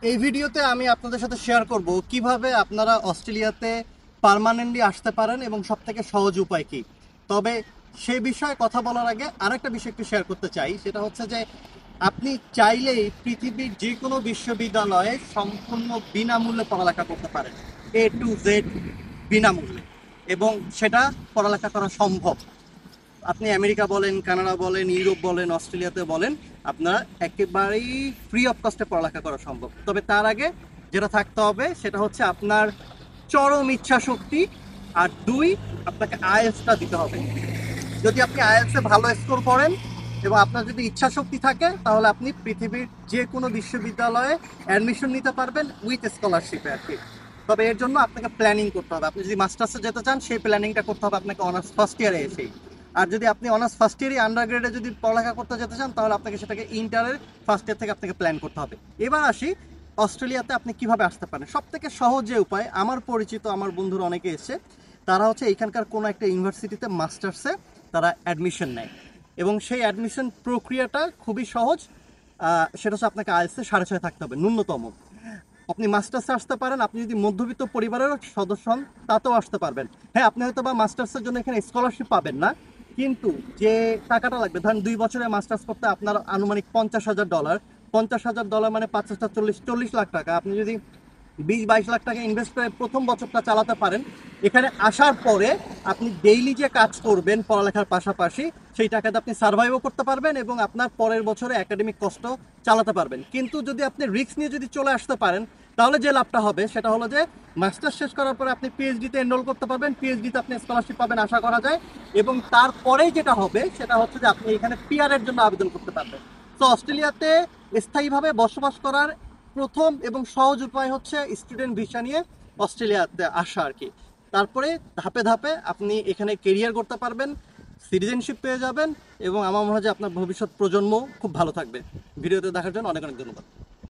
এই ভিডিওতে আমি আপনাদের সাথে শেয়ার করব কিভাবে আপনারা অস্ট্রেলিয়াতে পার্মানেন্টলি আসতে পারেন এবং সবথেকে সহজ উপায় কি। তবে সে বিষয়ে কথা বলার আগে আরেকটা বিষয় একটু শেয়ার করতে চাই, সেটা হচ্ছে যে আপনি চাইলেই পৃথিবীর যে কোনো বিশ্ববিদ্যালয়ে সম্পূর্ণ বিনামূল্যে পড়ালেখা করতে পারেন, A to Z বিনামূল্যে, এবং সেটা পড়ালেখা করা সম্ভব। আপনি আমেরিকা বলেন, কানাডা বলেন, ইউরোপ বলেন, অস্ট্রেলিয়াতে বলেন, আপনারা একেবারেই ফ্রি অফ কস্টে পড়ালেখা করা সম্ভব। তবে তার আগে যেটা থাকতে হবে সেটা হচ্ছে আপনার চরম ইচ্ছা শক্তি, আর দুই, আপনাকে আইএলটিএসটা দিতে হবে। যদি আপনি আইএলটিএসে ভালো স্কোর করেন এবং আপনার যদি ইচ্ছা শক্তি থাকে, তাহলে আপনি পৃথিবীর যে কোনো বিশ্ববিদ্যালয়ে অ্যাডমিশন নিতে পারবেন উইথ স্কলারশিপে আর কি। তবে এর জন্য আপনাকে প্ল্যানিং করতে হবে। আপনি যদি মাস্টার্সে যেতে চান, সেই প্ল্যানিংটা করতে হবে আপনাকে অনার্স ফার্স্ট ইয়ারে এসেই। আর যদি আপনি অনার্স ফার্স্ট ইয়ারই আন্ডার গ্রেডে যদি পড়ালেখা করতে যেতে চান, তাহলে আপনাকে সেটাকে ইন্টারের ফার্স্ট ইয়ার থেকে আপনাকে প্ল্যান করতে হবে। এবার আসি অস্ট্রেলিয়াতে আপনি কিভাবে আসতে পারেন। সব থেকে সহজ যে উপায়, আমার পরিচিত আমার বন্ধুরা অনেকে এসেছে, তারা হচ্ছে এখানকার কোনো একটা ইউনিভার্সিটিতে মাস্টার্সে তারা অ্যাডমিশন নেয়, এবং সেই অ্যাডমিশন প্রক্রিয়াটা খুবই সহজ। সেটা হচ্ছে আপনাকে আইএলটিএসে 6.5 থাকতে হবে ন্যূনতম। আপনি মাস্টার্সে আসতে পারেন, আপনি যদি মধ্যবিত্ত পরিবারের সদস্য হন তাতেও আসতে পারবেন। হ্যাঁ, আপনি হয়তো বা মাস্টার্সের জন্য এখানে স্কলারশিপ পাবেন না, কিন্তু যে টাকাটা লাগবে, ধরেন 2 বছরের মাস্টার্স করতে আপনার আনুমানিক $50,000। $50,000 মানে 5 × 4 = 40 লাখ টাকা। আপনি যদি 20-22 লাখ টাকা ইনভেস্ট করে প্রথম বছরটা চালাতে পারেন, এখানে আসার পরে আপনি ডেইলি যে কাজ করবেন পড়ালেখার পাশাপাশি, সেই টাকাতে আপনি সার্ভাইভও করতে পারবেন এবং আপনার পরের বছরে একাডেমিক কষ্ট চালাতে পারবেন। কিন্তু যদি আপনি রিস্ক নিয়ে যদি চলে আসতে পারেন, তাহলে যে লাভটা হবে সেটা হলো যে মাস্টার্স শেষ করার পরে আপনি পিএইচডিতে এনরোল করতে পারবেন, পিএইচডিতে আপনি স্কলারশিপ পাবেন আশা করা যায়, এবং তারপরেই যেটা হবে সেটা হচ্ছে যে আপনি এখানে পিআরের জন্য আবেদন করতে পারবেন। তো অস্ট্রেলিয়াতে স্থায়ীভাবে বসবাস করার প্রথম এবং সহজ উপায় হচ্ছে স্টুডেন্ট ভিসা নিয়ে অস্ট্রেলিয়াতে আসা আর কি। তারপরে ধাপে ধাপে আপনি এখানে কেরিয়ার করতে পারবেন, সিটিজেনশিপ পেয়ে যাবেন, এবং আমার মনে হয় যে আপনার ভবিষ্যৎ প্রজন্ম খুব ভালো থাকবে। ভিডিওতে দেখার জন্য অনেক অনেক ধন্যবাদ।